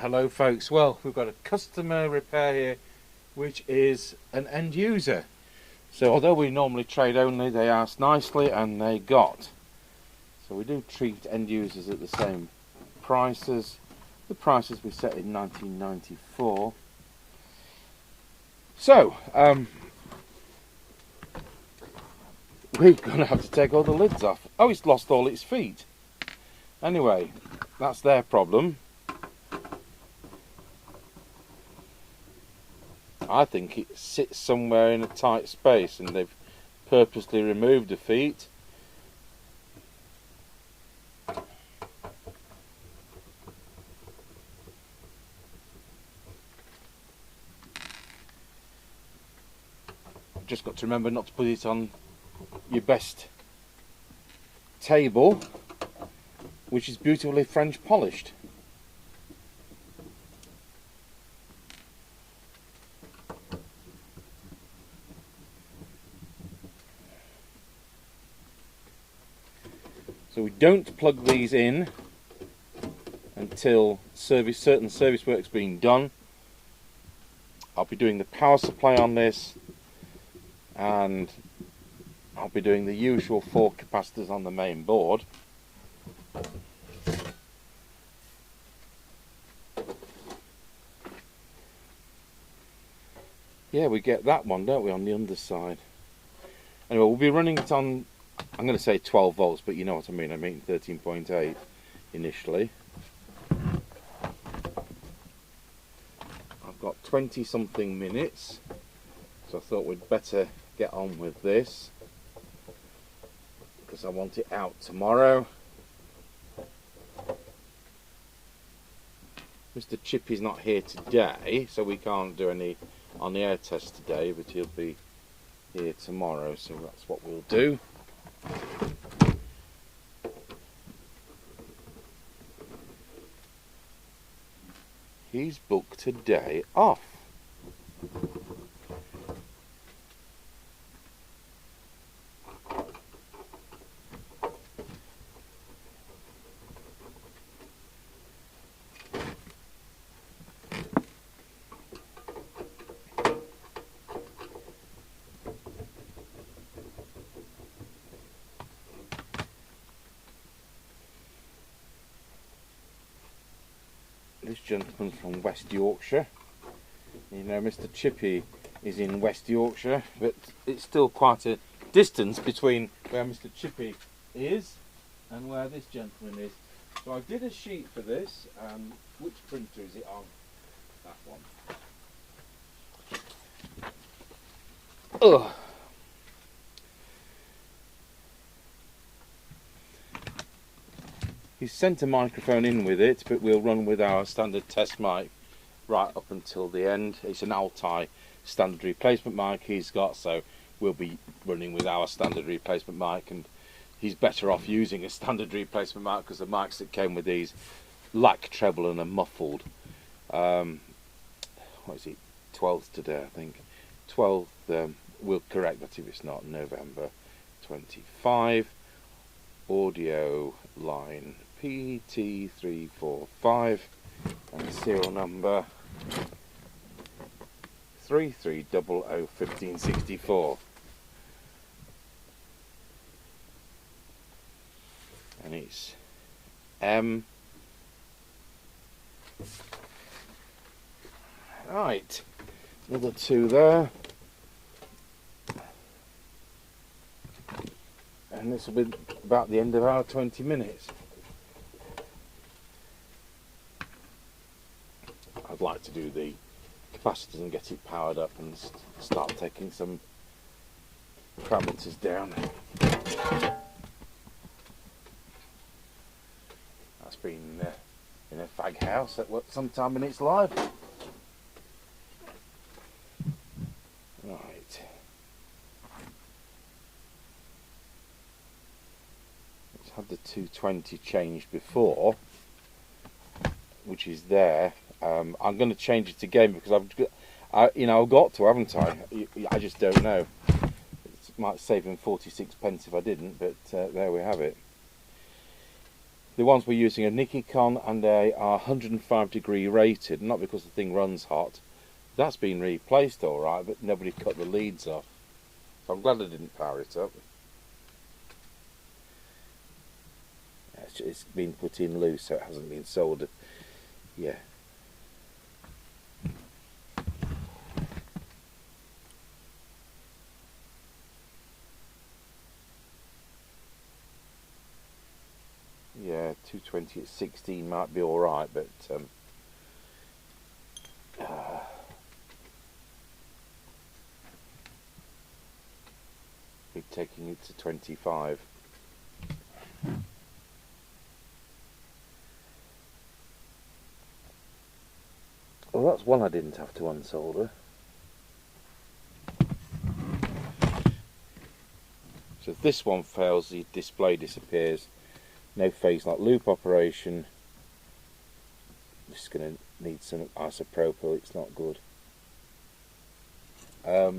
Hello folks, well we've got a customer repair here which is an end user. So although we normally trade only, they asked nicely and they got. So we do treat end users at the same prices. The prices we set in 1994. So we're going to have to take all the lids off. Oh, it's lost all its feet. Anyway, that's their problem. I think it sits somewhere in a tight space and they've purposely removed the feet. Just got to remember not to put it on your best table, which is beautifully French polished. So we don't plug these in until certain service work's been done. I'll be doing the power supply on this, and I'll be doing the usual 4 capacitors on the main board. Yeah, we get that one, don't we, on the underside. Anyway, we'll be running it on, I'm going to say 12 volts, but you know what I mean 13.8 initially. I've got 20 something minutes, so I thought we'd better get on with this because I want it out tomorrow. Mr. Chippy's not here today, so we can't do any on the air test today, but he'll be here tomorrow, so that's what we'll do. He's booked today off. This gentleman's from West Yorkshire. You know, Mr. Chippy is in West Yorkshire, but it's still quite a distance between where Mr. Chippy is and where this gentleman is. So I did a sheet for this. Which printer is it on? That one. Ugh. He's sent a microphone in with it, but we'll run with our standard test mic right up until the end. It's an Altai standard replacement mic he's got, so we'll be running with our standard replacement mic, and he's better off using a standard replacement mic because the mics that came with these lack treble and are muffled. What is it? 12th today, I think. 12th, we'll correct that if it's not. November 25. Audioline PT345 and serial number 33001564, and it's M. Right, another 2 there, and this will be about the end of our 20 minutes. I'd like to do the capacitors and get it powered up and start taking some parameters down. That's been in a fag house at some time in its life. Right. It's had the 220 changed before, which is there. I'm going to change it again because I've got to, haven't I? I just don't know. It might save him 46 pence if I didn't, but there we have it. The ones we're using are Nikon, and they are 105-degree rated, not because the thing runs hot. That's been replaced alright, but nobody cut the leads off. So I'm glad I didn't power it up. It's been put in loose, so it hasn't been soldered. Yeah. Yeah, 220 at 16 might be alright, but we're taking it to 25. Well, that's one I didn't have to unsolder. So if this one fails, the display disappears. No phase lock loop operation. Just going to need some isopropyl, it's not good. I'll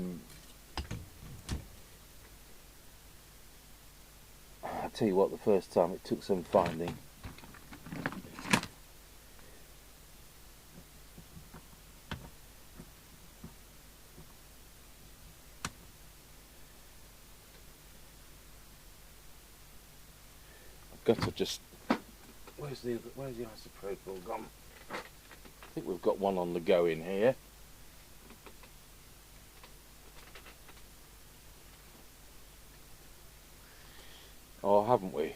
tell you what, the first time it took some finding. Got to just, where's the isopropyl gone? I think we've got one on the go in here. Oh, haven't we?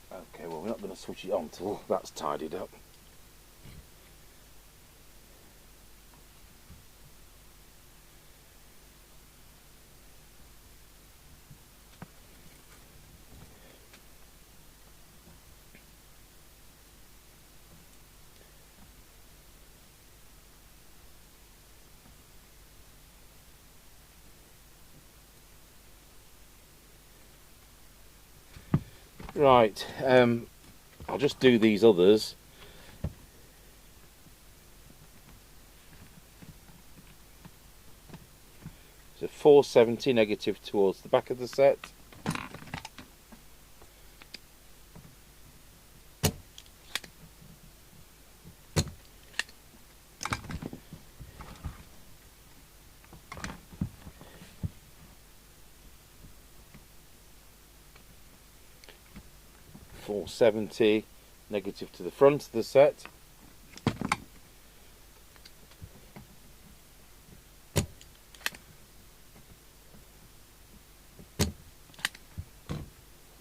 Okay, well, we're not going to switch it on till that's tidied up. Right, I'll just do these others. So 470 negative towards the back of the set. .470 negative to the front of the set.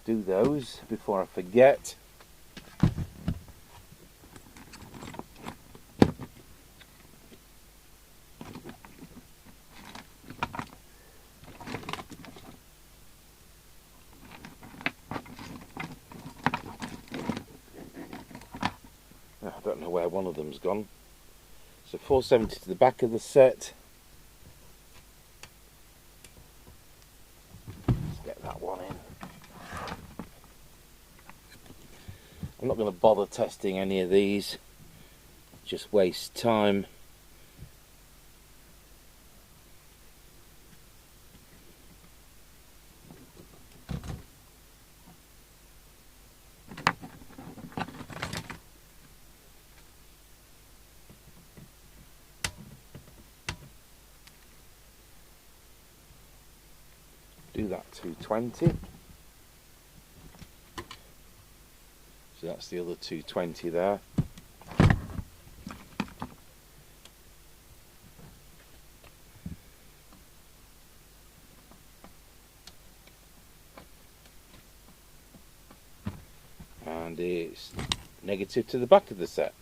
Do those before I forget. I don't know where one of them's gone. So 470 to the back of the set. Let's get that one in. I'm not going to bother testing any of these, just waste time. Do that 220. So that's the other 220 there. And it's negative to the back of the set.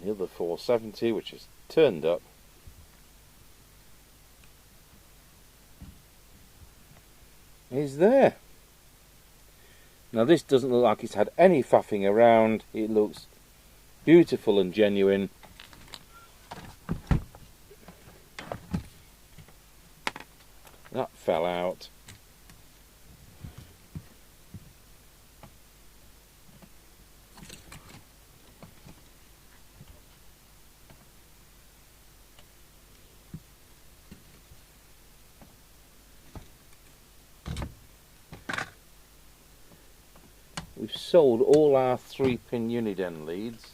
the other 470, which is turned up, is there. Now this doesn't look like it's had any faffing around. It looks beautiful and genuine. That fell out. We've sold all our 3-pin Uniden leads,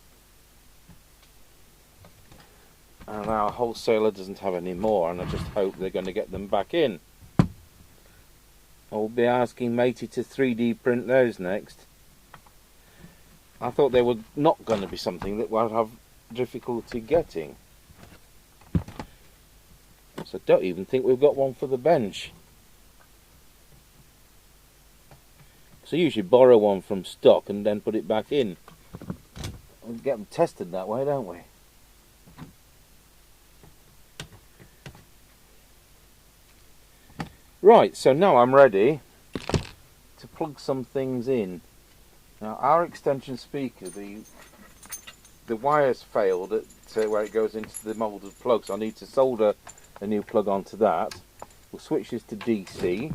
and our wholesaler doesn't have any more, and I just hope they're going to get them back in. I'll be asking Matey to 3D print those next. I thought they were not going to be something that I'd have difficulty getting. So I don't even think we've got one for the bench. So you usually borrow one from stock and then put it back in. We get them tested that way, don't we? Right, so now I'm ready to plug some things in. Now our extension speaker, the wires failed at where it goes into the moulded plug, so I need to solder a new plug onto that. We'll switch this to DC,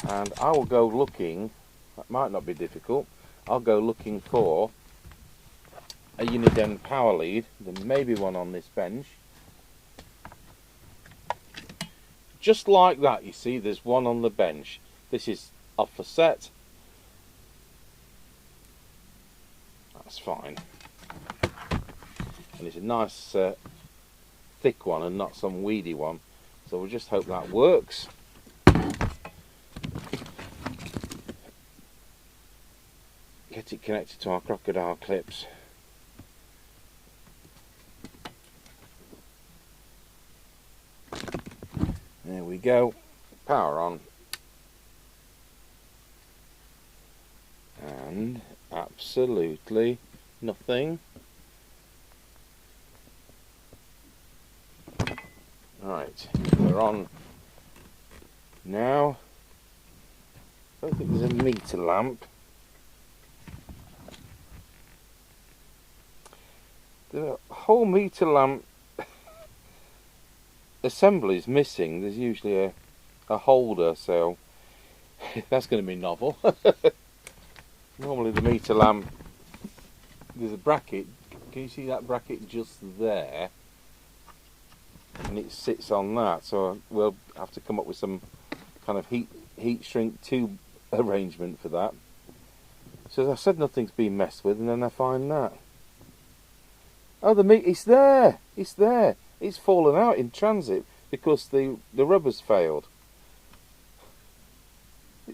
and I will go looking. That might not be difficult. I'll go looking for a Uniden power lead. There may be one on this bench. Just like that, you see, there's one on the bench. This is off the set. That's fine. And it's a nice thick one and not some weedy one. So we'll just hope that works. Get it connected to our crocodile clips. There we go. Power on. And absolutely nothing. Right, we're on now. I don't think there's a meter lamp. The whole meter lamp assembly is missing. There's usually a holder, so that's going to be novel. Normally the meter lamp, there's a bracket. Can you see that bracket just there? And it sits on that, so we'll have to come up with some kind of heat shrink tube arrangement for that. So as I said, nothing's been messed with, and then I find that. Oh, it's there! It's there! It's fallen out in transit because the rubber's failed.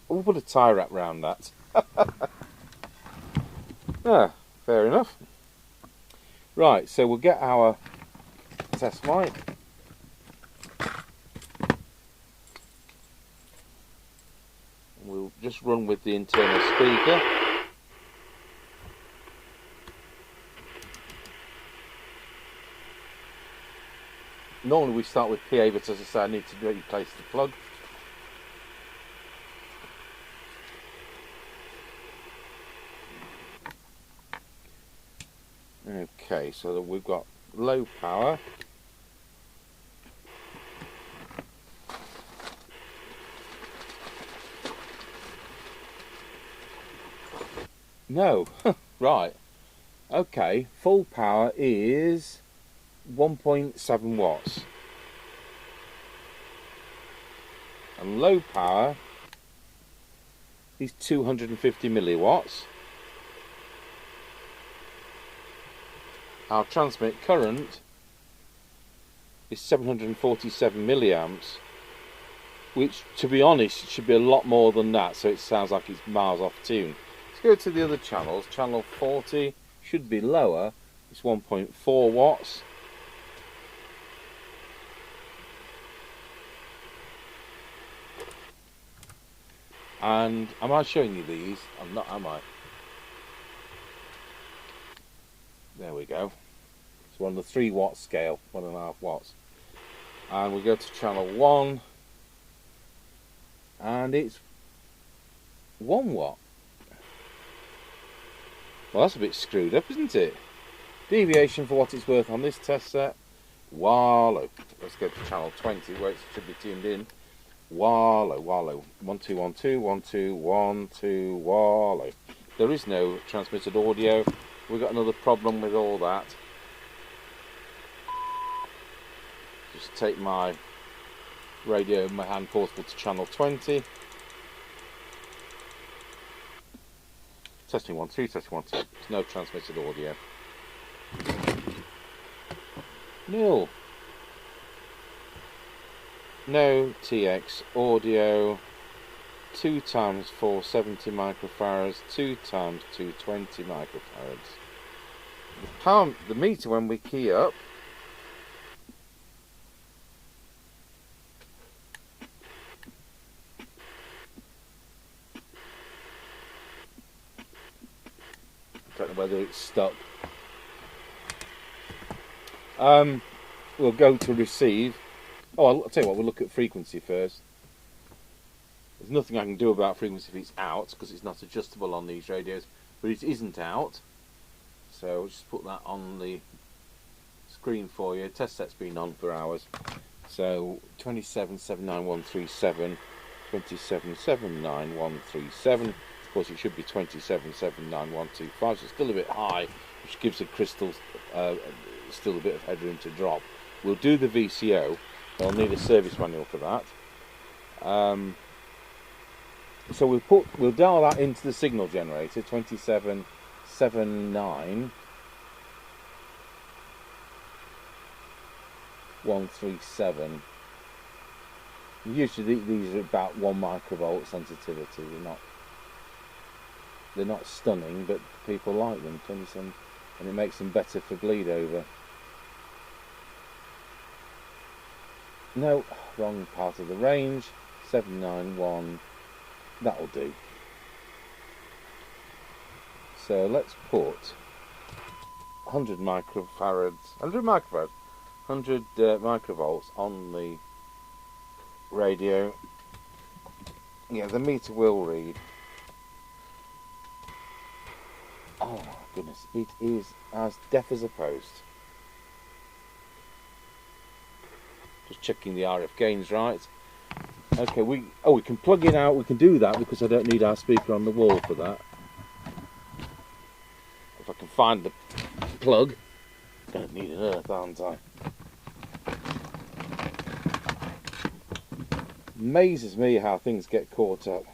We'll put a tie wrap round that. Ah, fair enough. Right, so we'll get our test mic. We'll just run with the internal speaker. Normally we start with PA, but as I say, I need to replace the plug. Okay, so we've got low power. No, right. Okay, full power is 1.7 watts. And low power is 250 milliwatts. Our transmit current is 747 milliamps, which, to be honest, should be a lot more than that, so it sounds like it's miles off tune. Let's go to the other channels. Channel 40 should be lower. It's 1.4 watts. And am I showing you these? I'm not, am I? There we go. So we're on the 3 watt scale, 1.5 watts. And we go to channel 1, and it's 1 watt. Well, that's a bit screwed up, isn't it? Deviation for what it's worth on this test set. Wallow. Let's go to channel 20 where it should be tuned in. Wallow, wallow. 1 2 1 2 1 2 1 2 wallow. There is no transmitted audio. We've got another problem with all that. Just take my radio in my hand portable to channel 20. Testing 1 2, testing 1 2. There's no transmitted audio. Nil. No TX audio. 2 times 470 microfarads, 2 times 220 microfarads. The meter, when we key up, don't know whether it's stuck. We'll go to receive. Oh, I'll tell you what, we'll look at frequency first. There's nothing I can do about frequency if it's out, because it's not adjustable on these radios, but it isn't out. So we'll just put that on the screen for you. Test set's been on for hours. So 2779137, 2779137. Of course, it should be 2779125, so it's still a bit high, which gives the crystals still a bit of headroom to drop. We'll do the VCO. I'll need a service manual for that. So we'll dial that into the signal generator, 2779137. Usually these are about 1 microvolt sensitivity. They're not stunning, but people like them. 27, and it makes them better for bleed over. No, wrong part of the range. 791. That'll do. So let's put 100 microvolts on the radio. Yeah, the meter will read. Oh my goodness, it is as deaf as a post. Just checking the RF gains right. Okay, we can plug it out. We can do that because I don't need our speaker on the wall for that. If I can find the plug, don't need an earth, aren't I? Amazes me how things get caught up.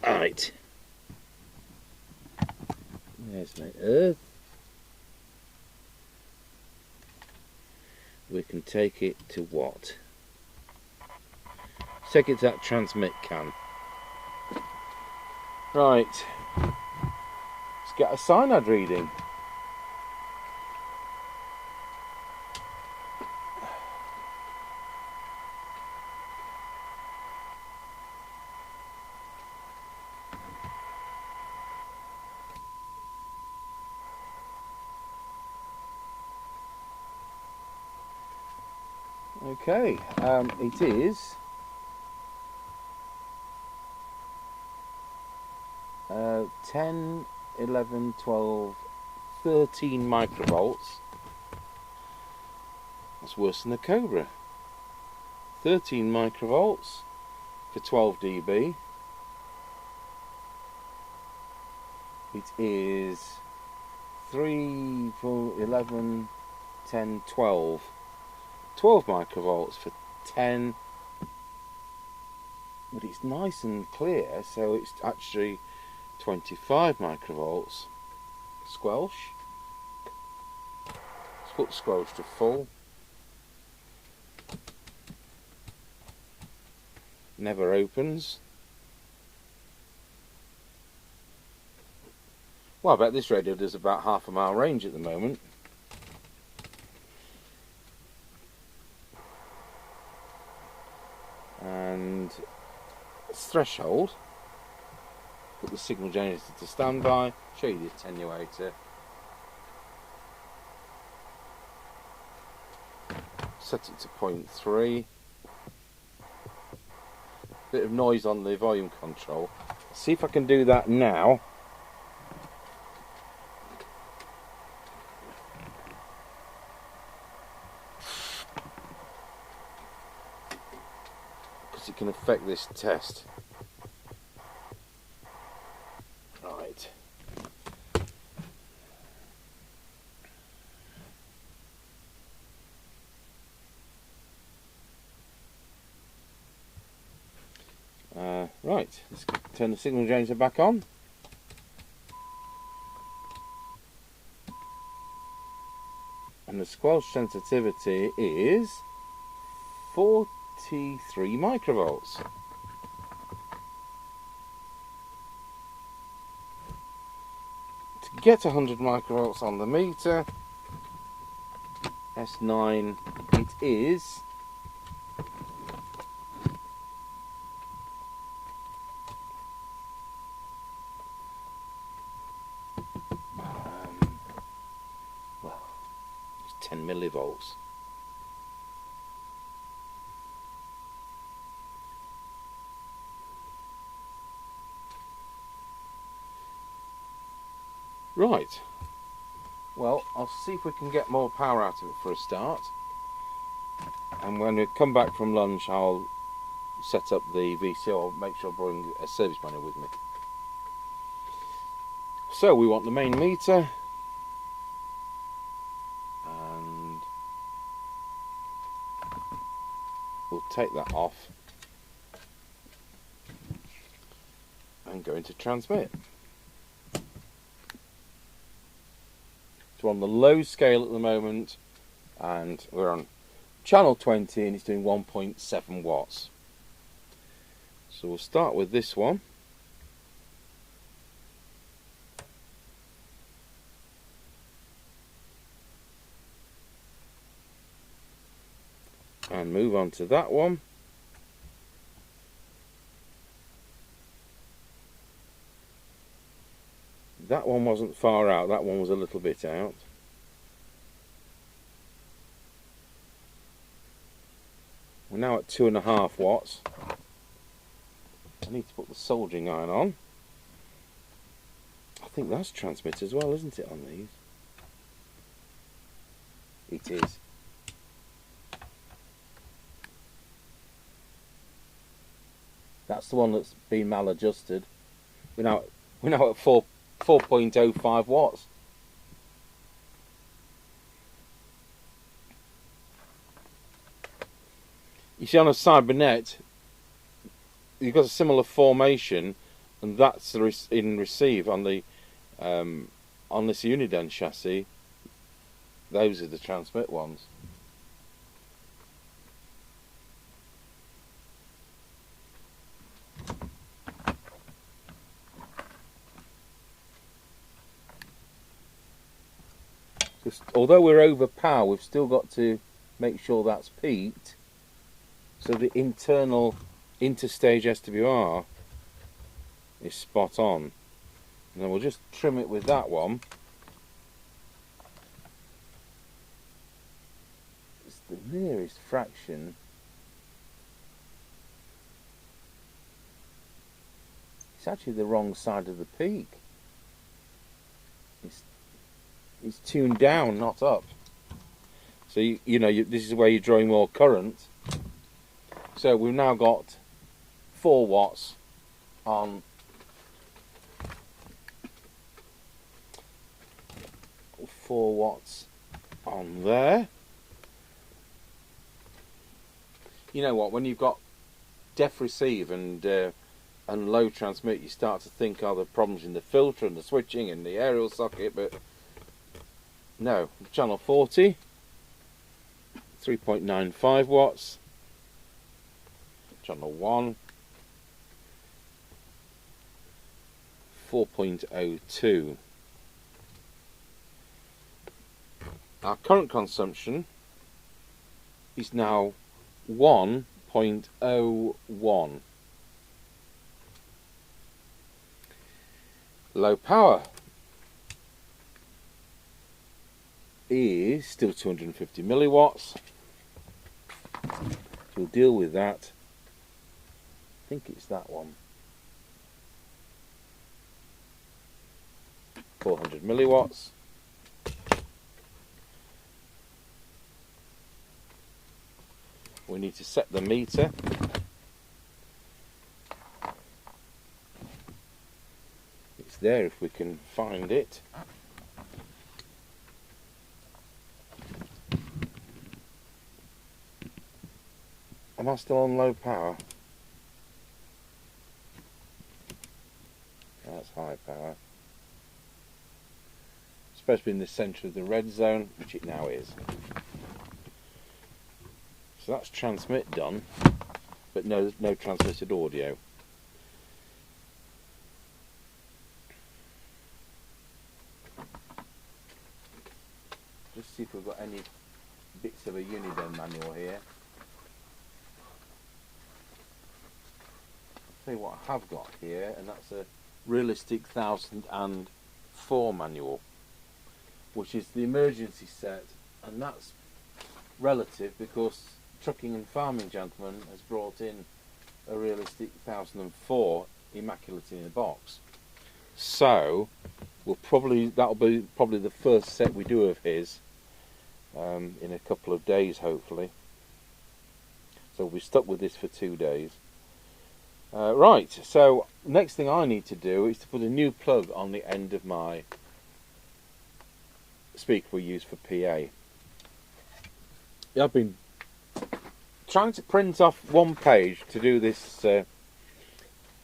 Right. There's my earth. We can take it to what? Take it to that transmit can. Right. Let's get a cyanide reading. Okay, it is 10, 11, 12, 13 microvolts. That's worse than a Cobra. 13 microvolts for 12 dB. It is 3, 4, 11, 10, 12. 12 microvolts for 10, but it's nice and clear, so it's actually 25 microvolts. Squelch. Let's put the squelch to full. Never opens. Well, I bet this radio does about half a mile range at the moment. And its threshold Put the signal generator to standby, show you the attenuator. Set it to 0.3. Bit of noise on the volume control. See if I can do that now. Because it can affect this test. Right. Right, let's turn the signal generator back on. And the squelch sensitivity is 43 microvolts. To get 100 microvolts on the meter, S9, it is 10 millivolts. Right, well, I'll see if we can get more power out of it for a start, and when we come back from lunch I'll set up the VCO. I'll make sure I bring a service manual with me. So we want the main meter, and we'll take that off and go into transmit. So we're on the low scale at the moment, and we're on channel 20 and it's doing 1.7 watts. So we'll start with this one. And move on to that one. That one wasn't far out, that one was a little bit out. We're now at 2.5 watts. I need to put the soldering iron on. I think that's transmit as well, isn't it, on these? It is. That's the one that's been maladjusted. We're now at 4.05 watts. You see, on a cybernet, you've got a similar formation, and that's in receive on the on this Uniden chassis. Those are the transmit ones. Although we're over power, we've still got to make sure that's peaked, so the internal interstage SWR is spot on. And then we'll just trim it with that one. It's the nearest fraction. It's actually the wrong side of the peak. It's tuned down, not up. So you know this is where you're drawing more current. So we've now got 4 watts on 4 watts on there. You know what? When you've got def receive and low transmit, you start to think, are there problems in the filter and the switching and the aerial socket? But no, channel 40, 3.95 watts, channel 1, 4.02. Our current consumption is now 1.01. Low power is still 250 milliwatts. We'll deal with that. I think it's that one. 400 milliwatts. We need to set the meter. It's there if we can find it. Am I still on low power? That's high power. It's supposed to be in the centre of the red zone, which it now is. So that's transmit done, but no transmitted audio. Just see if we've got any bits of a Uniden manual here. I'll tell you what I have got here, and that's a realistic 1004 manual, which is the emergency set, and that's relative because Trucking and Farming Gentleman has brought in a realistic 1004 immaculate in a box. So that'll be probably the first set we do of his in a couple of days, hopefully. So we'll be stuck with this for 2 days. Right, so next thing I need to do is to put a new plug on the end of my speaker we use for PA. I've been trying to print off one page to do this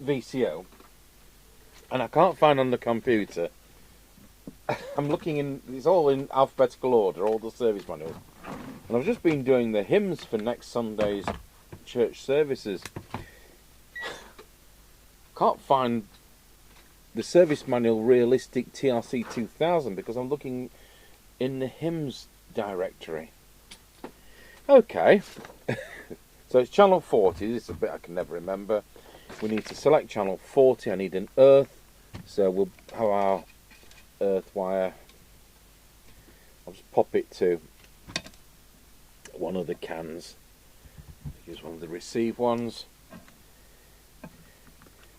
VCO, and I can't find on the computer. I'm looking in, it's all in alphabetical order, all the service manuals, and I've just been doing the hymns for next Sunday's church services. Can't find the service manual realistic TRC 2000 because I'm looking in the hymns directory. Okay, so it's channel 40. This is a bit I can never remember. We need to select channel 40. I need an earth, so we'll have our earth wire. I'll just pop it to one of the cans. Use one of the receive ones.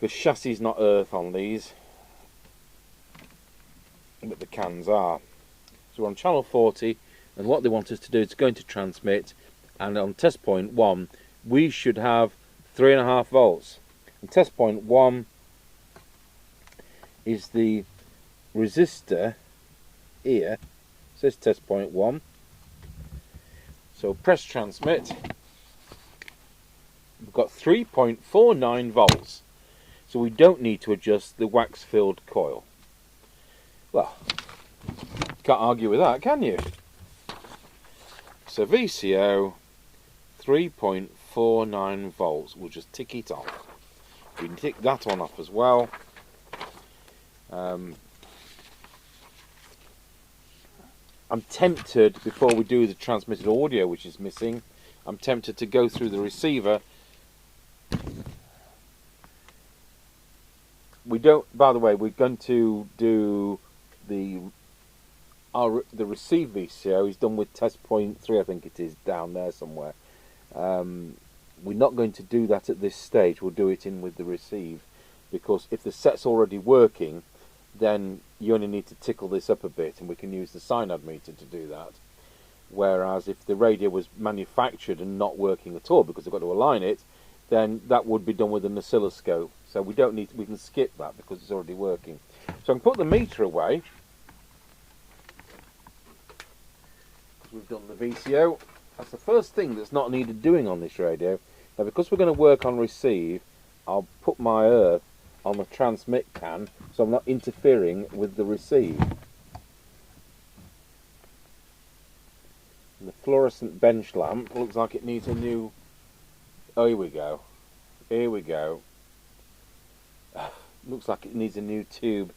The chassis is not earth on these, but the cans are. So we're on channel 40, and what they want us to do is go into transmit, and on test point 1 we should have 3.5 volts. And test point 1 is the resistor here. It says test point 1. So press transmit. We've got 3.49 volts. So we don't need to adjust the wax-filled coil. Well, can't argue with that, can you? So VCO 3.49 volts. We'll just tick it off. We can tick that one off as well. I'm tempted, before we do the transmitted audio, which is missing, I'm tempted to go through the receiver. We don't, by the way, we're going to do the receive VCO is done with test point 3, I think it is, down there somewhere. We're not going to do that at this stage. We'll do it in with the receive, because if the set's already working, then you only need to tickle this up a bit, and we can use the synod meter to do that. Whereas if the radio was manufactured and not working at all because I've got to align it, then that would be done with an oscilloscope. So we don't need, we can skip that because it's already working. So I can put the meter away. We've done the VCO. That's the first thing that's not needed doing on this radio. Now, because we're going to work on receive, I'll put my earth on the transmit can so I'm not interfering with the receive. And the fluorescent bench lamp looks like it needs a new... Oh, here we go. Here we go. Looks like it needs a new tube.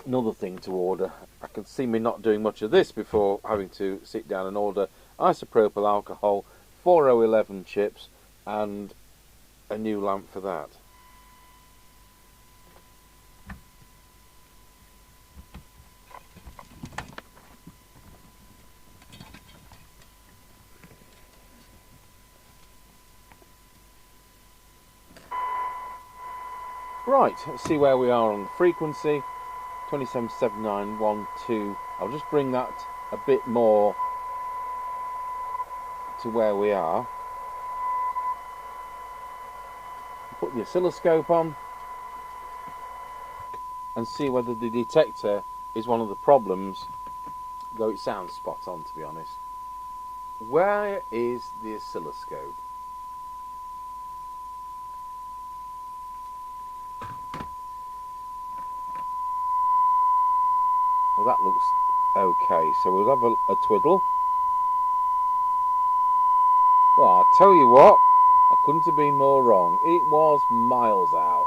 Another thing to order. I can see me not doing much of this before having to sit down and order isopropyl alcohol, 4011 chips, and a new lamp for that. Right, let's see where we are on the frequency. 277912. I'll just bring that a bit more to where we are. Put the oscilloscope on and see whether the detector is one of the problems, though it sounds spot on, to be honest. Where is the oscilloscope? Well, that looks okay, so we'll have a twiddle. Well, I tell you what, I couldn't have been more wrong. It was miles out.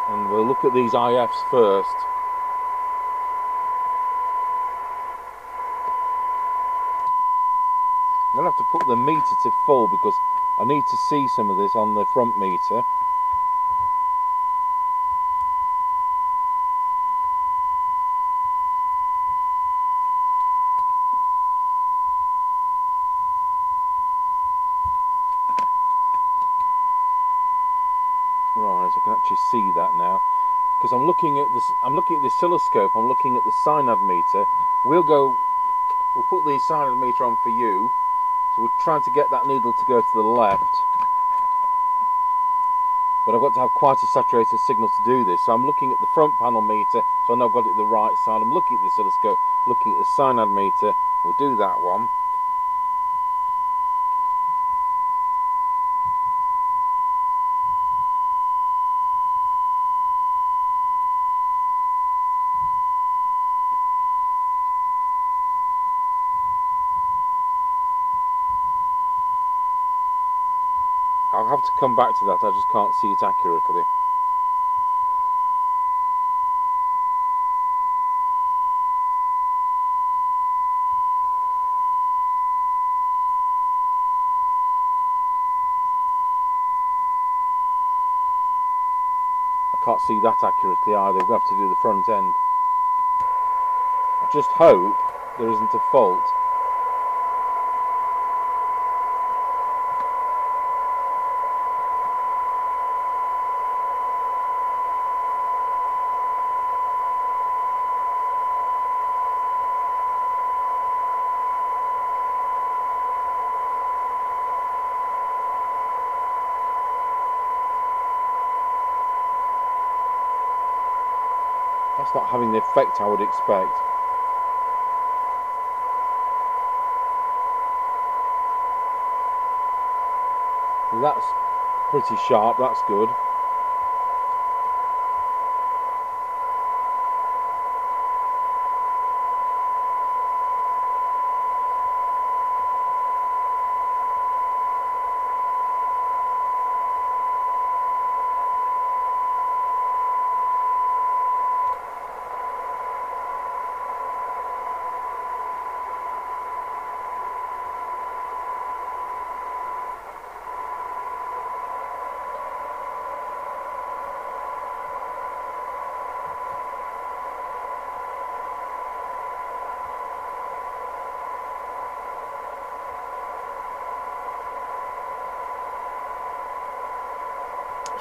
And we'll look at these IFs first. I'm going to have to put the meter to full because I need to see some of this on the front meter. Right, I can actually see that now. Because I'm looking at this, I'm looking at the oscilloscope, I'm looking at the synod meter. We'll put the synod meter on for you. So we're trying to get that needle to go to the left. But I've got to have quite a saturated signal to do this. So I'm looking at the front panel meter, so I know I've got it the right side. I'm looking at the oscilloscope, looking at the synod meter. We'll do that one. I'll have to come back to that, I just can't see it accurately. I can't see that accurately either, we'll have to do the front end. I just hope there isn't a fault. That's not having the effect I would expect. That's pretty sharp, that's good.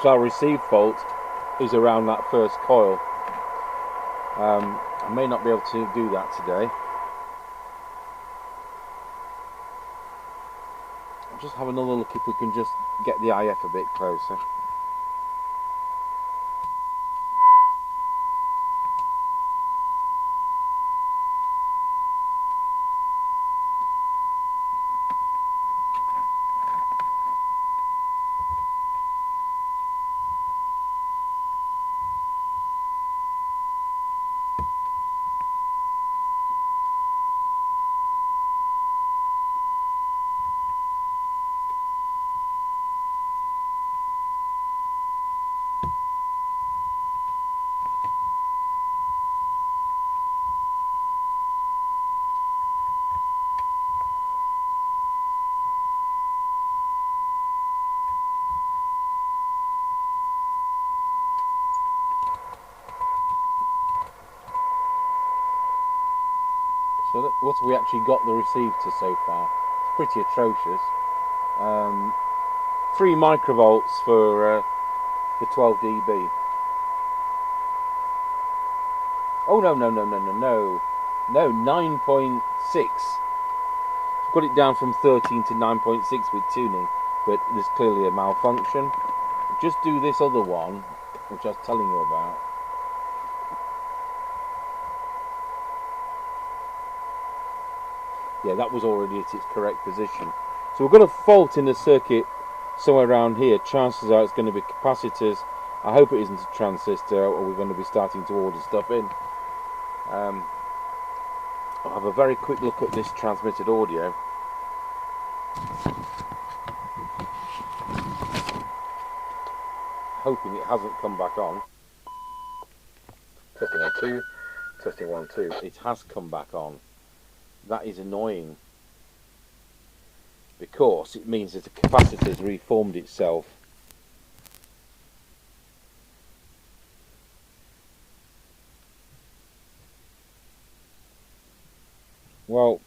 So our receive fault is around that first coil. I may not be able to do that today. I'll just have another look if we can just get the IF a bit closer. So what have we actually got the receive to so far? It's pretty atrocious. 3 microvolts for 12 dB. Oh no, 9.6. I've got it down from 13 to 9.6 with tuning, but there's clearly a malfunction. Just do this other one, which I was telling you about. Yeah, that was already at its correct position. So we've got a fault in the circuit somewhere around here. Chances are it's going to be capacitors. I hope it isn't a transistor, or we're going to be starting to order stuff in. I'll have a very quick look at this transmitted audio. Hoping it hasn't come back on. Testing 1 2, testing 1 2. It has come back on. That is annoying, because it means that the capacitor has reformed itself. Well,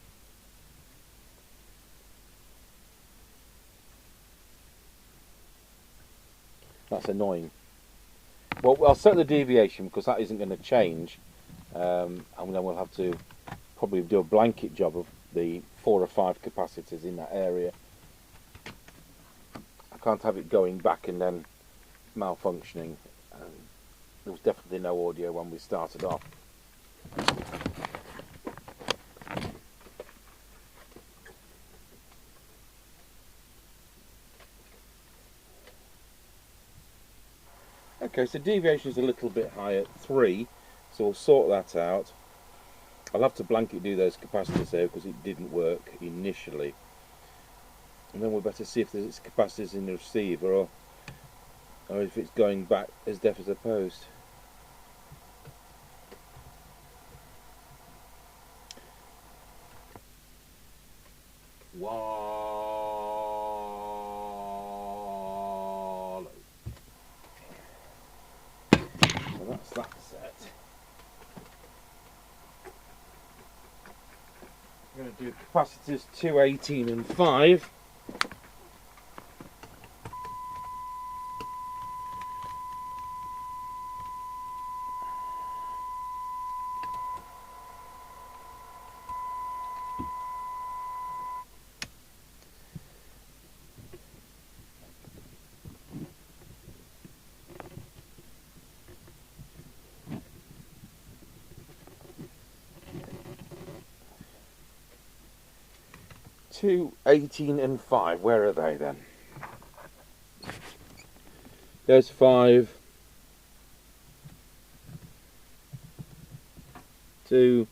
that's annoying. Well, I'll set the deviation because that isn't going to change, and then we'll have to probably do a blanket job of the 4 or 5 capacitors in that area. I can't have it going back and then malfunctioning. There was definitely no audio when we started off. Okay, so deviation is a little bit high at 3, so we'll sort that out. I'll have to blanket do those capacitors there because it didn't work initially. And then we'll better see if there's capacitors in the receiver, or if it's going back as deaf as opposed. Wallow. So that's that set. I'm going to do capacitors 2, 18 and 5. Two, 18 and 5, where are they then? There's 5, 2,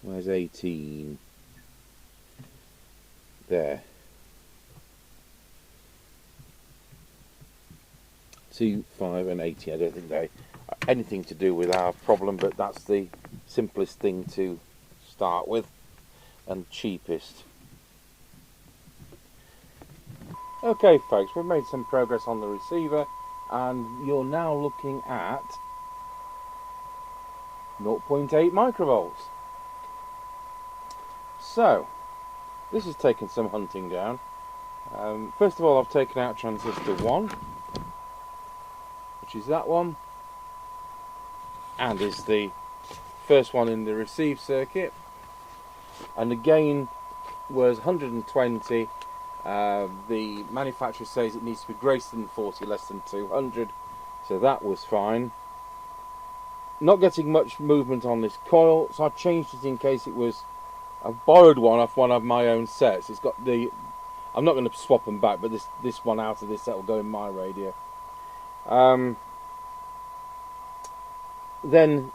where's 18? There. 2, 5 and 18, I don't think they are anything to do with our problem, but that's the simplest thing to start with. And cheapest. Okay folks, we've made some progress on the receiver, and you're now looking at 0.8 microvolts. So this has taken some hunting down. First of all, I've taken out transistor 1, which is that one, and is the first one in the receive circuit. And the gain was 120. The manufacturer says it needs to be greater than 40, less than 200, so that was fine. Not getting much movement on this coil, so I changed it in case it was. I've borrowed one off one of my own sets. It's got the. I'm not going to swap them back, but this one out of this set will go in my radio. Then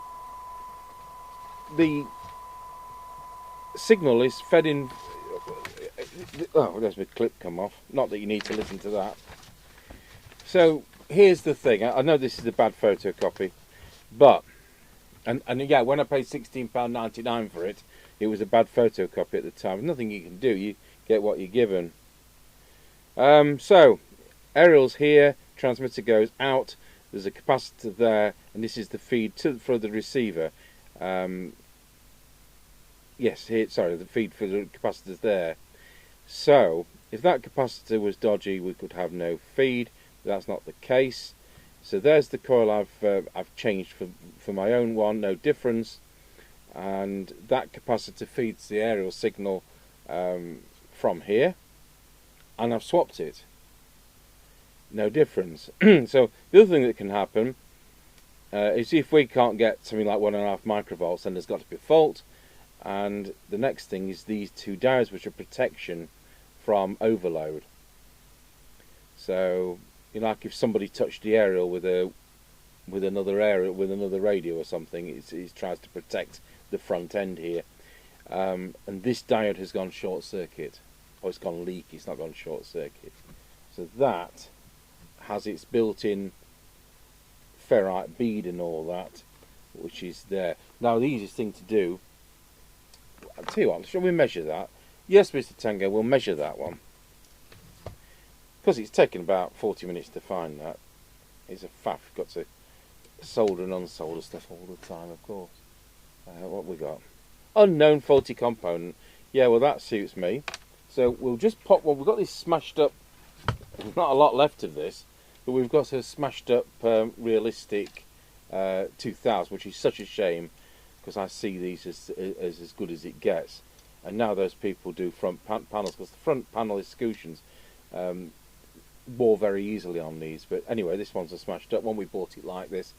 the signal is fed in. Oh, there's my clip come off. Not that you need to listen to that. So here's the thing. I know this is a bad photocopy, but and yeah, when I paid £16.99 for it, it was a bad photocopy at the time. There's nothing you can do. You get what you're given. So aerial's here. Transmitter goes out. There's a capacitor there, and this is the feed for the receiver. yes, here, sorry, the feed for the capacitor's there. So if that capacitor was dodgy, we could have no feed. But that's not the case. So there's the coil I've changed for my own one, no difference. And that capacitor feeds the aerial signal from here, and I've swapped it. No difference. So the other thing that can happen is if we can't get something like 1.5 microvolts, then there's got to be a fault. And the next thing is these two diodes, which are protection from overload. So, you know, like if somebody touched the aerial with another radio or something, it tries to protect the front end here. And this diode has gone short circuit, or it's gone leaky. It's not gone short circuit. So that has its built-in ferrite bead and all that, which is there. Now the easiest thing to do, I'll tell you what, shall we measure that? Yes, Mr. Tango, we'll measure that one. Because it's taken about 40 minutes to find that. It's a faff, got to solder and unsolder stuff all the time, of course. What we got? Unknown faulty component. Yeah, well that suits me. So we'll just pop one. We've got this smashed up, there's not a lot left of this, but we've got a smashed up realistic 2000, which is such a shame, because I see these as good as it gets. And now those people do front panels, because the front panel escutcheons wore very easily on these. But anyway, this one's a smashed up one. We bought it like this,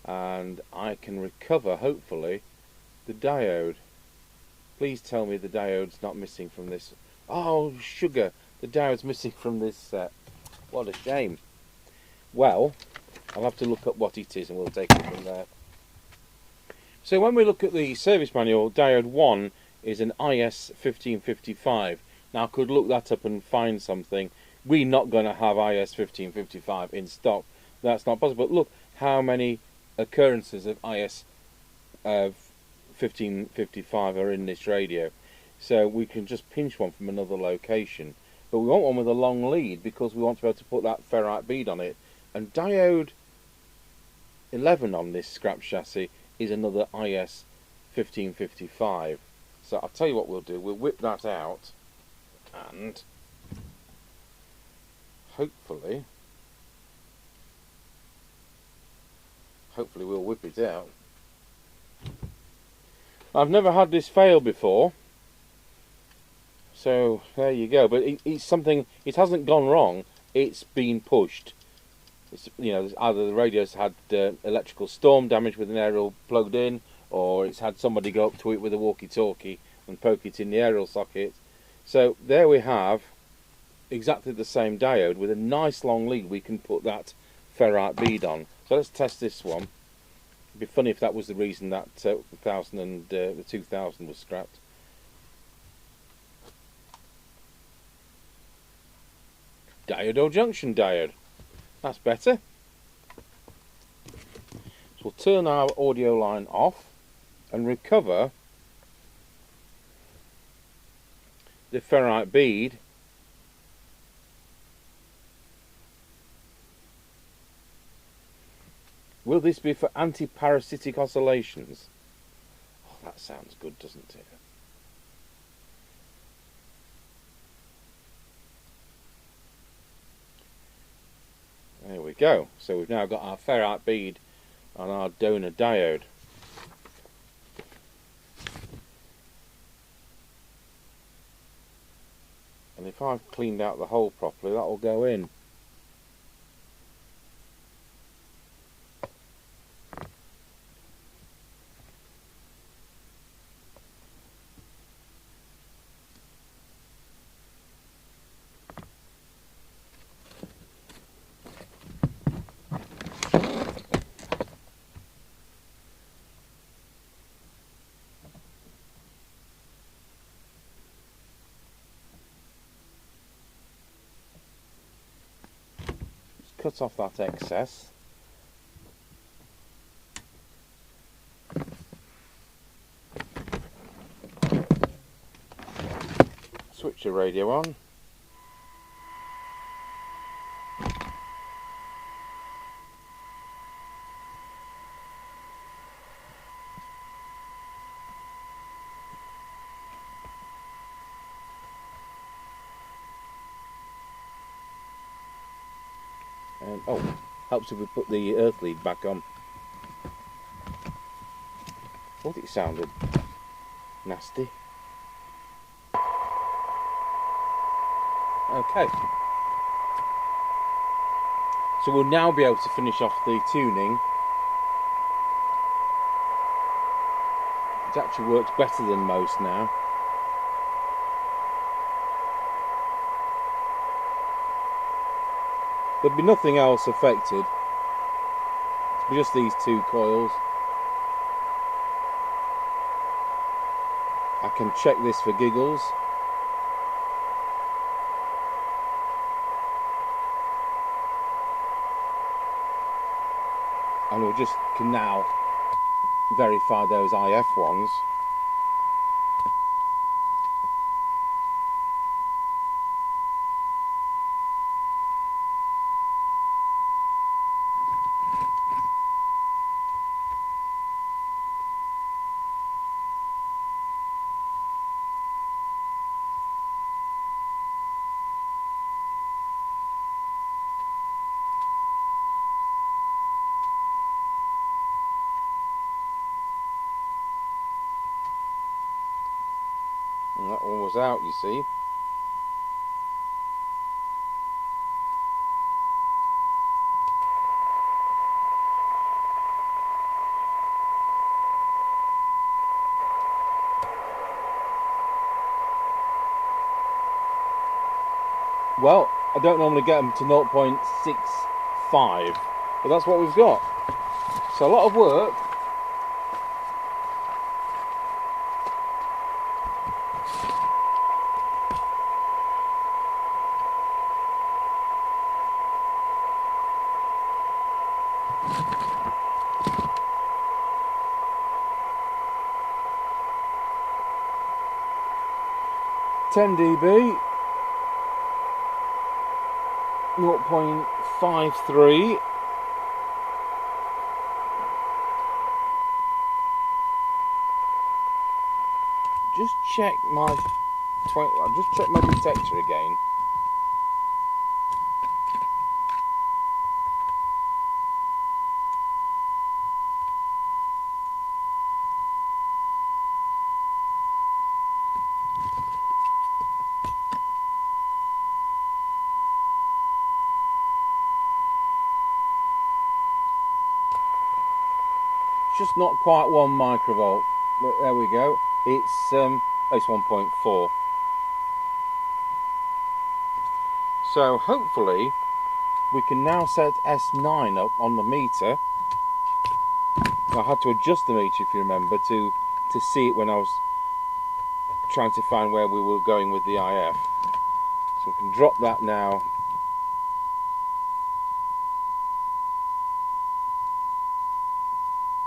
and I can recover, hopefully, the diode. Please tell me the diode's not missing from this. Oh, sugar! The diode's missing from this set. What a shame. Well, I'll have to look up what it is and we'll take it from there. So when we look at the service manual, diode 1 is an IS1555. Now I could look that up and find something. We're not going to have IS1555 in stock. That's not possible. But look how many occurrences of IS1555 are in this radio. So we can just pinch one from another location. But we want one with a long lead because we want to be able to put that ferrite bead on it. And diode 11 on this scrap chassis is another IS1555. So I'll tell you what we'll do. We'll whip that out and hopefully we'll whip it out. I've never had this fail before, so there you go. But it's something, it hasn't gone wrong, it's been pushed. It's, you know, either the radio's had electrical storm damage with an aerial plugged in, or it's had somebody go up to it with a walkie-talkie and poke it in the aerial socket. So there we have exactly the same diode with a nice long lead. We can put that ferrite bead on. So let's test this one. It'd be funny if that was the reason that the 2000 was scrapped. Diode or junction diode. That's better. So we'll turn our audio line off and recover the ferrite bead. Will this be for anti-parasitic oscillations? Oh, that sounds good, doesn't it? There we go. So we've now got our ferrite bead on our donor diode. And if I've cleaned out the hole properly, that will go in. Cut off that excess. Switch the radio on. Oh, helps if we put the earth lead back on. Thought it sounded nasty. Okay. So we'll now be able to finish off the tuning. It actually works better than most now. There'll be nothing else affected. It's just these two coils. I can check this for giggles. And we'll just can now verify those IF ones. And that one was out, you see. Well, I don't normally get them to 0.65, but that's what we've got. So a lot of work. dB, 0.53. Just check my I'll just check my detector again. Just not quite 1 microvolt, but there we go. It's 1.4. So hopefully we can now set S9 up on the meter. I had to adjust the meter, if you remember, to see it when I was trying to find where we were going with the IF. So we can drop that now.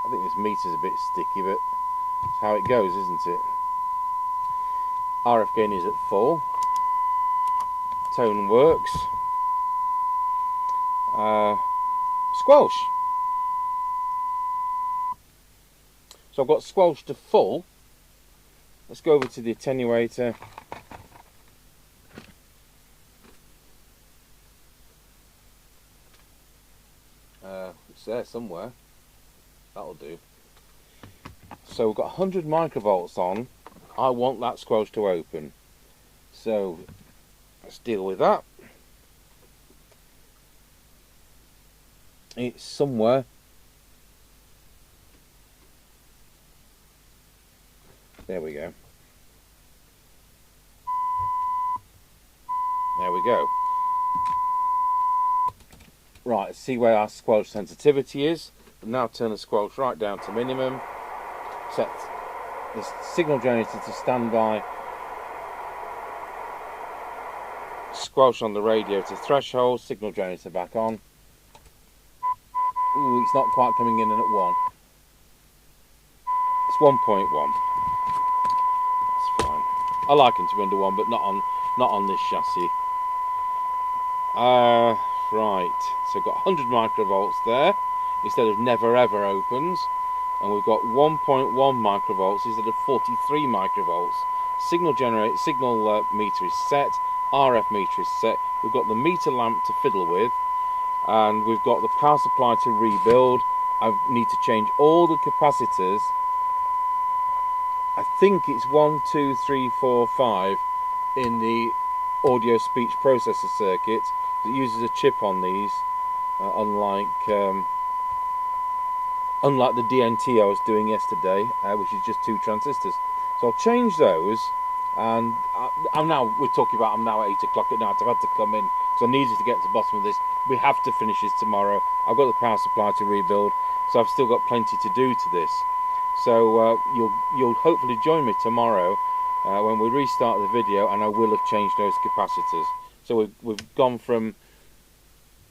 I think this meter's a bit sticky, but it's how it goes, isn't it? RF gain is at full. Tone works. Squelch. So I've got squelch to full. Let's go over to the attenuator. It's there somewhere. That'll do. So we've got 100 microvolts on. I want that squelch to open. So let's deal with that. It's somewhere. There we go. There we go. Right, let's see where our squelch sensitivity is. We'll now turn the squelch right down to minimum. Set the signal generator to standby. Squelch on the radio to threshold. Signal generator back on. Ooh, it's not quite coming in at 1. It's 1.1. That's fine. I like them to be under 1, but not on this chassis. Right. So we've got 100 microvolts there instead of never ever opens, and we've got 1.1 microvolts instead of 43 microvolts. Signal meter is set. RF meter is set. We've got the meter lamp to fiddle with. and we've got the power supply to rebuild. I need to change all the capacitors. I think it's 1, 2, 3, 4, 5 in the audio speech processor circuit that uses a chip on these, unlike the DNT I was doing yesterday, which is just 2 transistors. So I'll change those, and I'm now at 8 o'clock at night. I've had to come in because I needed to get to the bottom of this. We have to finish this tomorrow. I've got the power supply to rebuild, so I've still got plenty to do to this. So you'll hopefully join me tomorrow when we restart the video, and I will have changed those capacitors. So we've gone from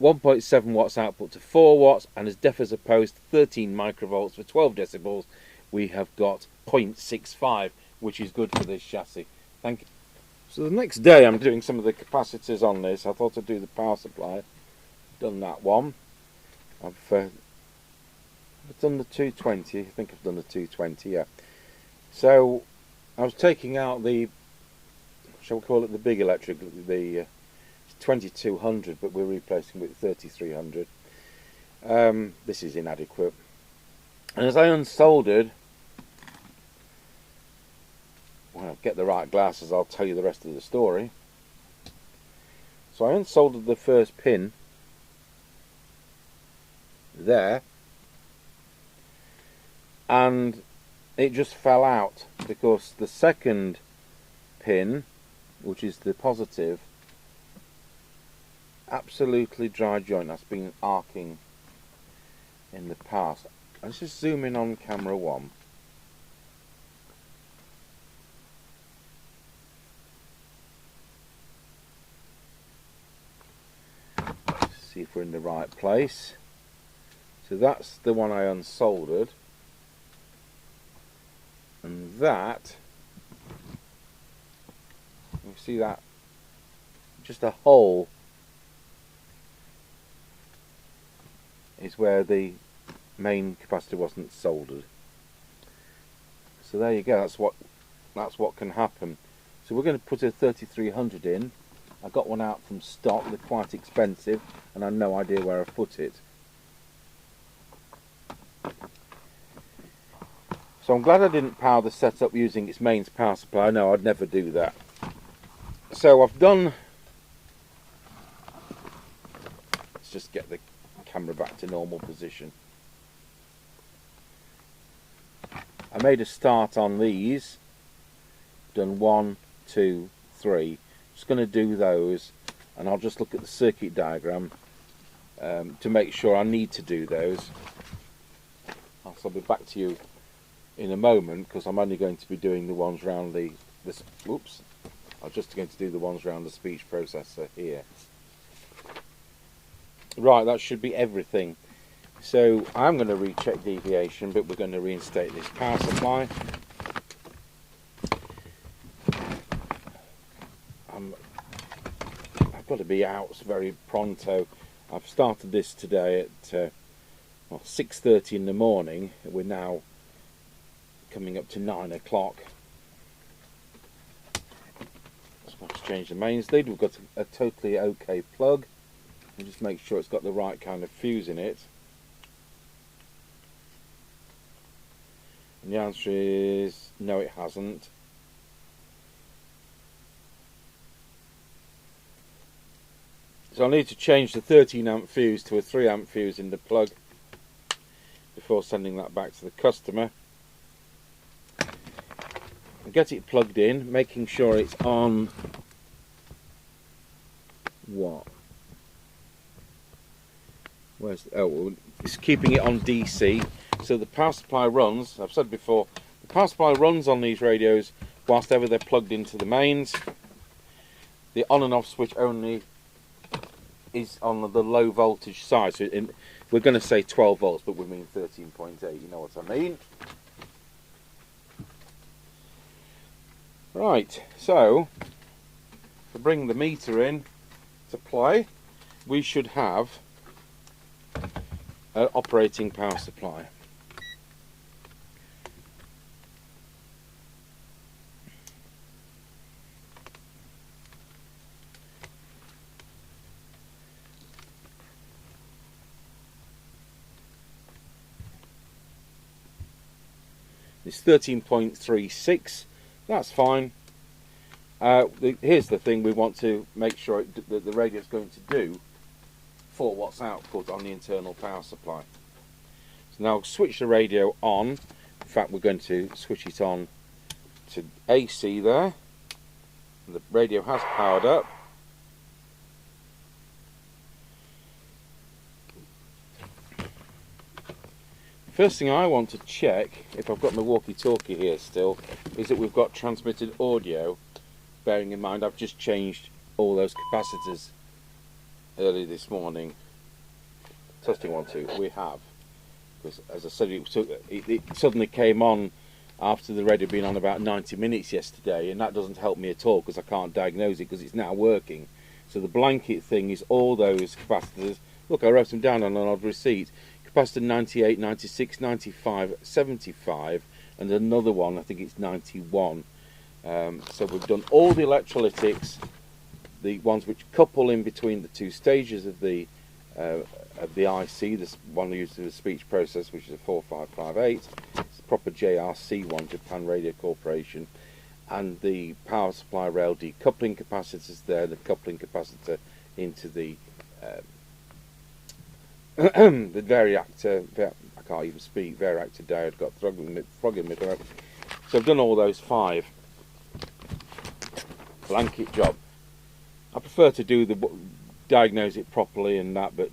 1.7 watts output to 4 watts, and as deaf as a post, 13 microvolts for 12 decibels. We have got 0.65, which is good for this chassis. Thank you. So the next day I'm doing some of the capacitors on this. I thought I'd do the power supply. Done that one. I've done the 220. I think I've done the 220, yeah. So I was taking out the, shall we call it the big electric, the 2200, but we're replacing with 3300. This is inadequate. And as I unsoldered, when I get the right glasses, I'll tell you the rest of the story. So I unsoldered the first pin there, and it just fell out because the second pin, which is the positive, absolutely dry joint. That's been arcing in the past. Let's just zoom in on camera 1. See if we're in the right place. So that's the one I unsoldered, and that, you see that, just a hole is where the main capacitor wasn't soldered. So there you go. That's what can happen. So we're going to put a 3300 in. I got one out from stock. They're quite expensive, and I have no idea where I've put it. So I'm glad I didn't power the setup using its mains power supply. No, I'd never do that. So I've done. Let's just get the camera back to normal position. I made a start on these. Done 1, 2, 3. Just going to do those, and I'll just look at the circuit diagram to make sure I need to do those. I'll be back to you in a moment, because I'm only going to be doing the ones around oops. I'm just going to do the ones around the speech processor here. Right, that should be everything. So I'm going to recheck deviation, but we're going to reinstate this power supply. I've got to be out very pronto. I've started this today at 6:30 in the morning. We're now coming up to 9 o'clock. Just want to change the mains lead. We've got a totally okay plug. And just make sure it's got the right kind of fuse in it. And the answer is no, it hasn't. So I need to change the 13 amp fuse to a 3 amp fuse in the plug before sending that back to the customer. And get it plugged in, making sure it's on what? It's keeping it on DC. So the power supply runs, I've said before, the power supply runs on these radios whilst ever they're plugged into the mains. The on and off switch only is on the low voltage side. So we're going to say 12 volts, but we mean 13.8, you know what I mean. Right, so to bring the meter in to play, we should have an operating power supply. It's 13.36. That's fine. Here's the thing we want to make sure that the radio is going to do 4 watts output on the internal power supply. So now I'll switch the radio on. In fact, we're going to switch it on to AC there. The radio has powered up. First thing I want to check, if I've got my walkie-talkie here still, is that we've got transmitted audio, bearing in mind I've just changed all those capacitors early this morning. Testing 1, 2, we have. Because as I said, it suddenly came on after the radio had been on about 90 minutes yesterday, and that doesn't help me at all because I can't diagnose it because it's now working. So the blanket thing is all those capacitors. Look, I wrote them down on an odd receipt. Capacitor 98, 96, 95, 75, and another one, I think it's 91. So we've done all the electrolytics, the ones which couple in between the 2 stages of the IC, this one used in the speech process, which is a 4558. It's a proper JRC one, Japan Radio Corporation, and the power supply rail decoupling capacitors there, the coupling capacitor into the the variactor, I can't even speak, variactor diode, got frog in my throat. So I've done all those 5. Blanket job. I prefer to do diagnose it properly and that, but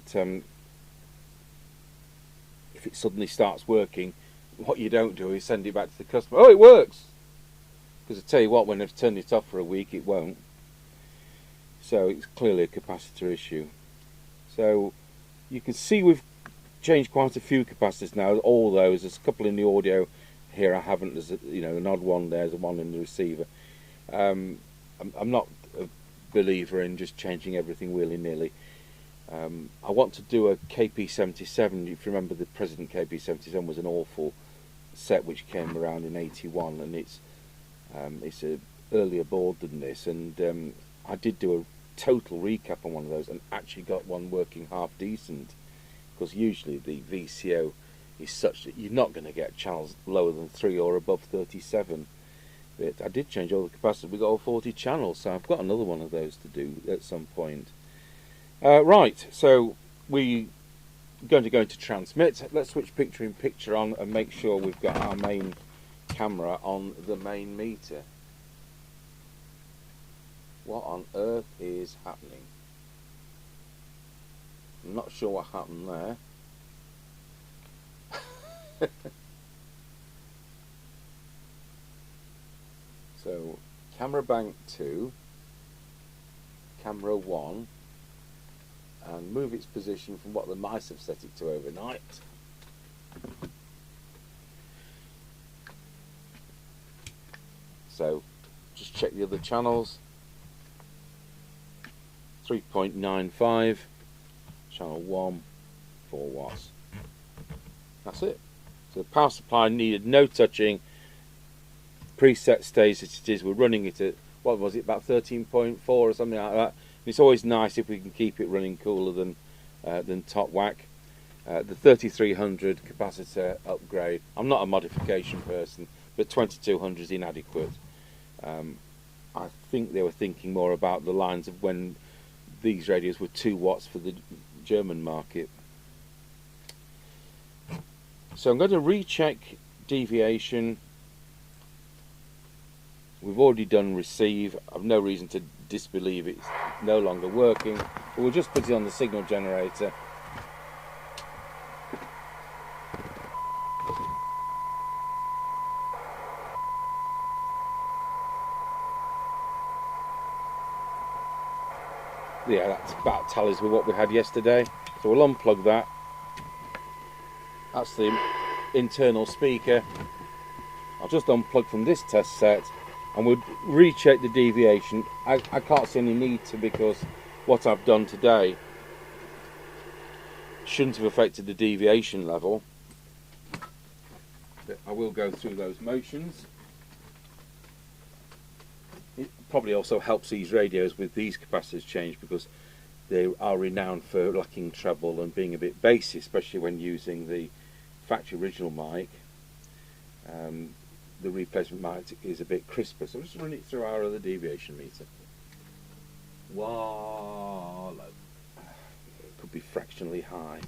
if it suddenly starts working, what you don't do is send it back to the customer. Oh, it works! Because I tell you what, when I've turned it off for a week, it won't. So it's clearly a capacitor issue. So you can see we've changed quite a few capacitors now. All those. There's a couple in the audio here. I haven't. There's an odd one there. There's a one in the receiver. I'm not a believer in just changing everything willy-nilly. I want to do a KP77. If you remember, the President KP77 was an awful set which came around in '81, and it's a earlier board than this. And I did do a total recap on one of those and actually got one working half decent, because usually the VCO is such that you're not going to get channels lower than 3 or above 37. But I did change all the capacitors. We got all 40 channels, so I've got another one of those to do at some point. Right, so we're going to go into transmit. Let's switch picture in picture on and make sure we've got our main camera on the main meter. What on earth is happening? I'm not sure what happened there. So, camera bank 2, camera 1, and move its position from what the mice have set it to overnight. So, just check the other channels. 3.95, channel 1, 4 watts. That's it. So the power supply needed no touching. Preset stays as it is. We're running it at, what was it, about 13.4 or something like that. And it's always nice if we can keep it running cooler than top whack. The 3300 capacitor upgrade. I'm not a modification person, but 2200 is inadequate. I think they were thinking more about the lines of when these radios were 2 watts for the German market. So I'm going to recheck deviation. We've already done receive. I've no reason to disbelieve it's no longer working. But we'll just put it on the signal generator. Yeah, that's about tallies with what we had yesterday. So we'll unplug that. That's the internal speaker. I'll just unplug from this test set and we'll recheck the deviation. I can't see any need to, because what I've done today shouldn't have affected the deviation level. But I will go through those motions. It probably also helps these radios with these capacitors change, because they are renowned for lacking treble and being a bit bassy, especially when using the factory original mic. the replacement mic is a bit crisper. So just run it through our other deviation meter. Wow, it could be fractionally high.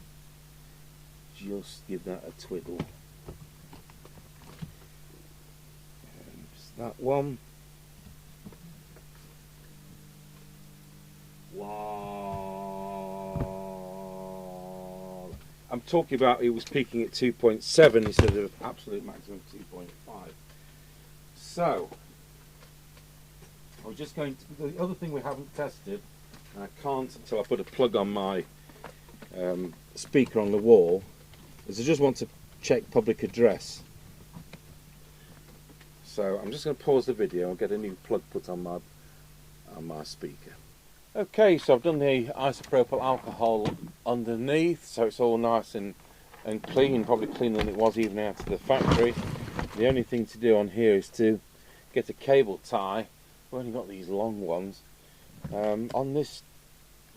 Just give that a twiddle. And just that one. Wow. I'm talking about it was peaking at 2.7 instead of absolute maximum 2.5. So, I was just going to, the other thing we haven't tested, and I can't until I put a plug on my speaker on the wall, is I just want to check public address. So I'm just going to pause the video and get a new plug put on my speaker. Okay, so I've done the isopropyl alcohol underneath, so it's all nice and clean, probably cleaner than it was even out of the factory. The only thing to do on here is to get a cable tie. We've only got these long ones. On this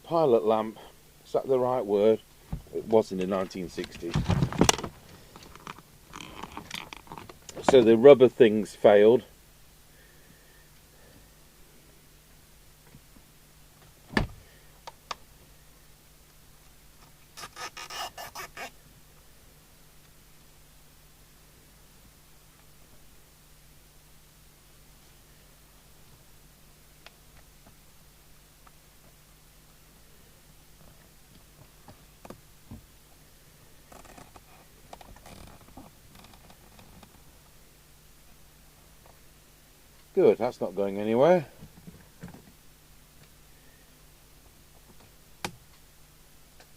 pilot lamp, is that the right word? It was in the 1960s. So the rubber things failed. Good, that's not going anywhere.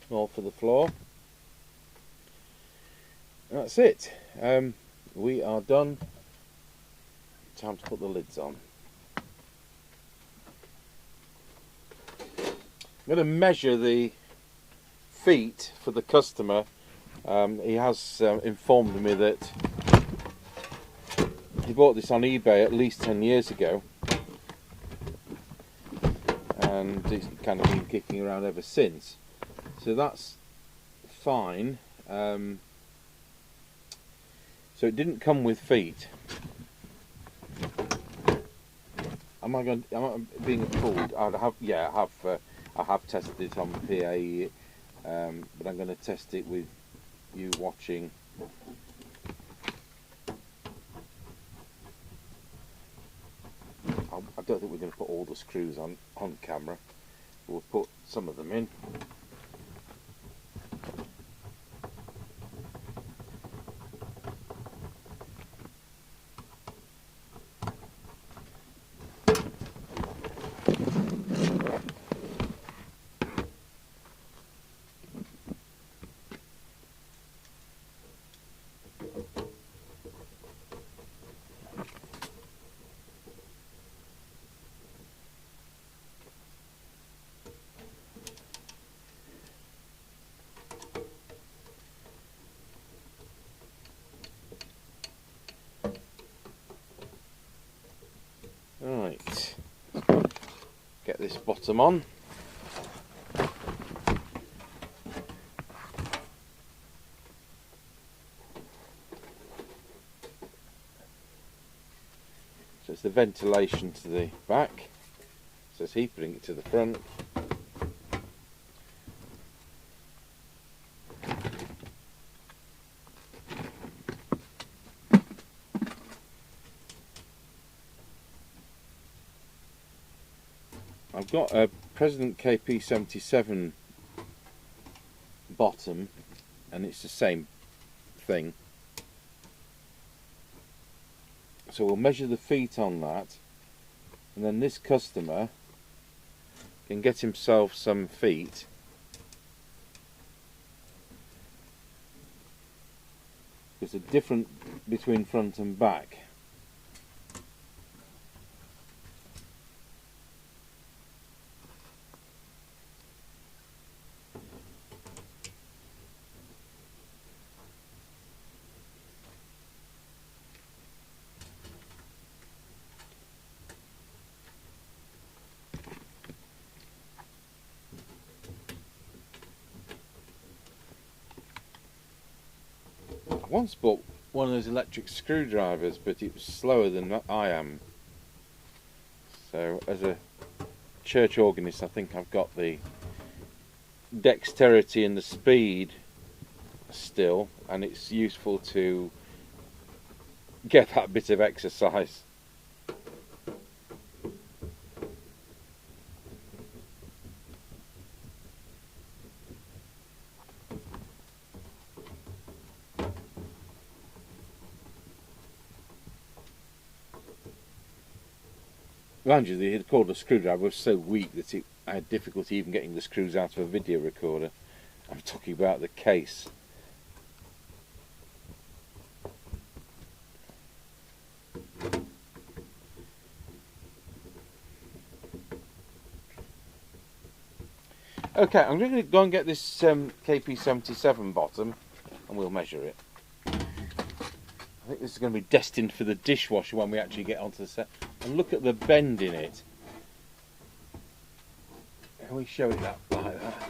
All for the floor. That's it. We are done. Time to put the lids on. I'm going to measure the feet for the customer. He has informed me that he bought this on eBay at least 10 years ago, and he's kind of been kicking around ever since. So that's fine. So it didn't come with feet. Am I being fooled? I have tested it on PAE, but I'm going to test it with you watching. I don't think we're going to put all the screws on camera. We'll put some of them in. Right, get this bottom on. So it's the ventilation to the back, says he, putting it to the front. I've got a President KP77 bottom, and it's the same thing. So we'll measure the feet on that, and then this customer can get himself some feet. There's a difference between front and back. I once bought one of those electric screwdrivers, but it was slower than I am. So as a church organist, I think I've got the dexterity and the speed still, and it's useful to get that bit of exercise. Mind you, the cord of screwdriver was so weak that I had difficulty even getting the screws out of a video recorder. I'm talking about the case. Okay, I'm going to go and get this KP77 bottom and we'll measure it. I think this is going to be destined for the dishwasher when we actually get onto the set. And look at the bend in it. Can we show it that like that?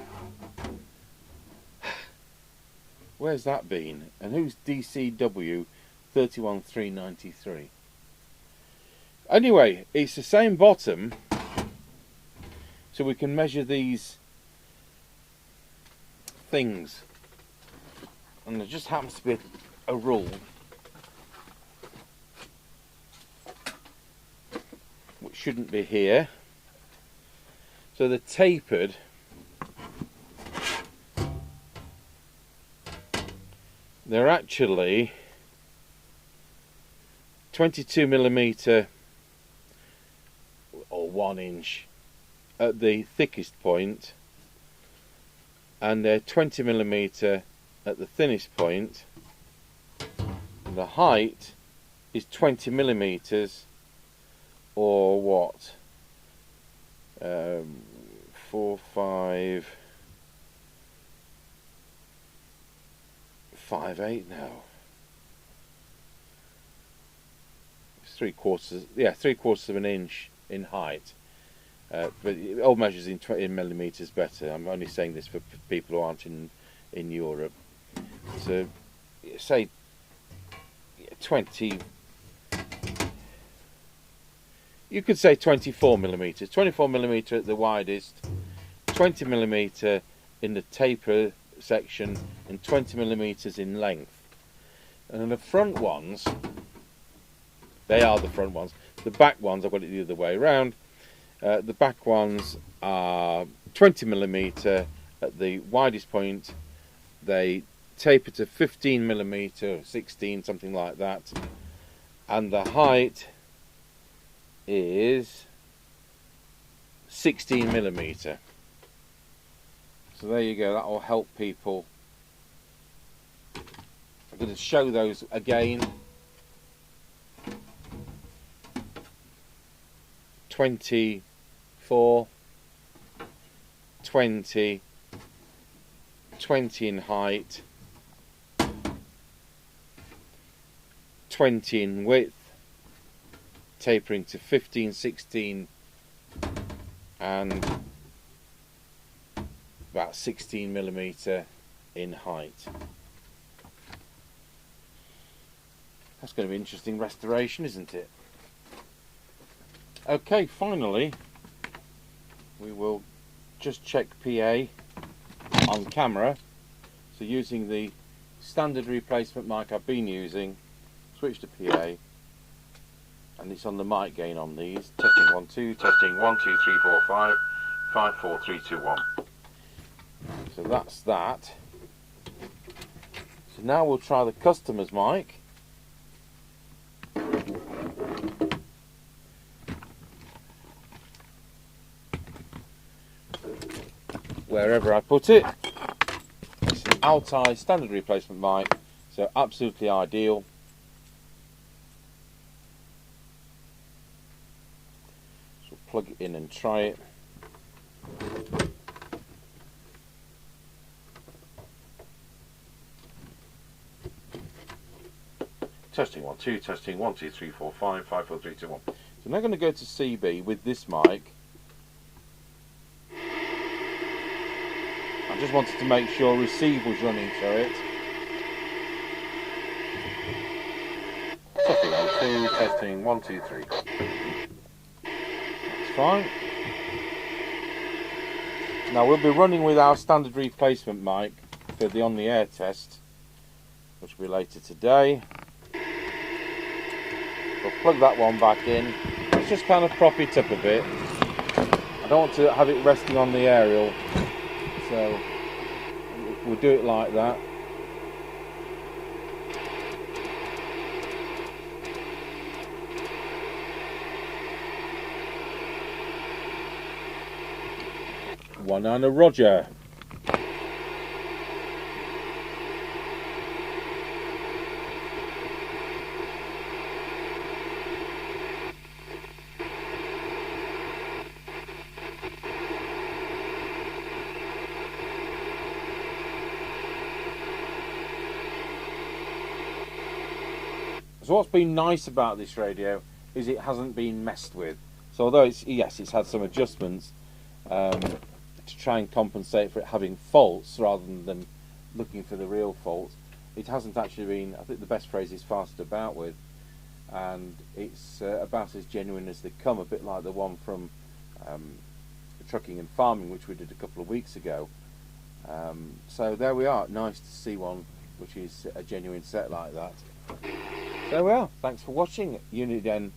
Where's that been? And who's DCW 31393? Anyway, it's the same bottom, so we can measure these things. And there just happens to be a rule which shouldn't be here. So the tapered they're actually 22mm or 1 inch at the thickest point, and they're 20mm at the thinnest point, and the height is 20mm, or what, 4, 5, 5, 8 now. It's 3/4, yeah, 3/4 of an inch in height. But it all measures in millimeters better. I'm only saying this for people who aren't in Europe. So, say 20. You could say 24mm. 24mm at the widest, 20mm in the taper section, and 20mm in length. And the front ones, they are the front ones. The back ones, I've got it the other way around. The back ones are 20mm at the widest point. They taper to 15mm or 16, something like that. And the height is 16mm. So there you go, that will help people. I'm going to show those again. 24, 20, 20 in height, 20 in width, tapering to 15, 16 and about 16mm in height. That's going to be interesting restoration, isn't it? Okay, finally we will just check PA on camera. So using the standard replacement mic I've been using, switch to PA, and it's on the mic gain on these. Testing 1 2, testing 1 2 3 4 5 5 4 3 2 1. So that's that. So now we'll try the customer's mic. Wherever I put it. It's an Altai standard replacement mic, so absolutely ideal. So plug it in and try it. Testing 1 2, testing 1 2 3 4 5 5 4 3 2 1. So now I'm going to go to CB with this mic. I just wanted to make sure receive was running through it. testing, 1, 2, 3. That's fine. Now we'll be running with our standard replacement mic for the on the air test, which will be later today. We'll plug that one back in. Let's just kind of prop it up a bit. I don't want to have it resting on the aerial, so we'll do it like that. One and a Roger. So what's been nice about this radio is it hasn't been messed with. So although it's had some adjustments to try and compensate for it having faults rather than looking for the real faults, it hasn't actually been, I think the best phrase is, farsed about with, and it's about as genuine as they come, a bit like the one from Trucking and Farming, which we did a couple of weeks ago. So there we are, nice to see one which is a genuine set like that. There we are, thanks for watching. Uniden,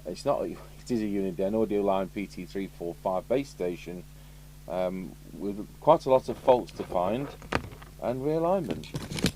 it is a Uniden Audioline PT345 base station with quite a lot of faults to find and realignment.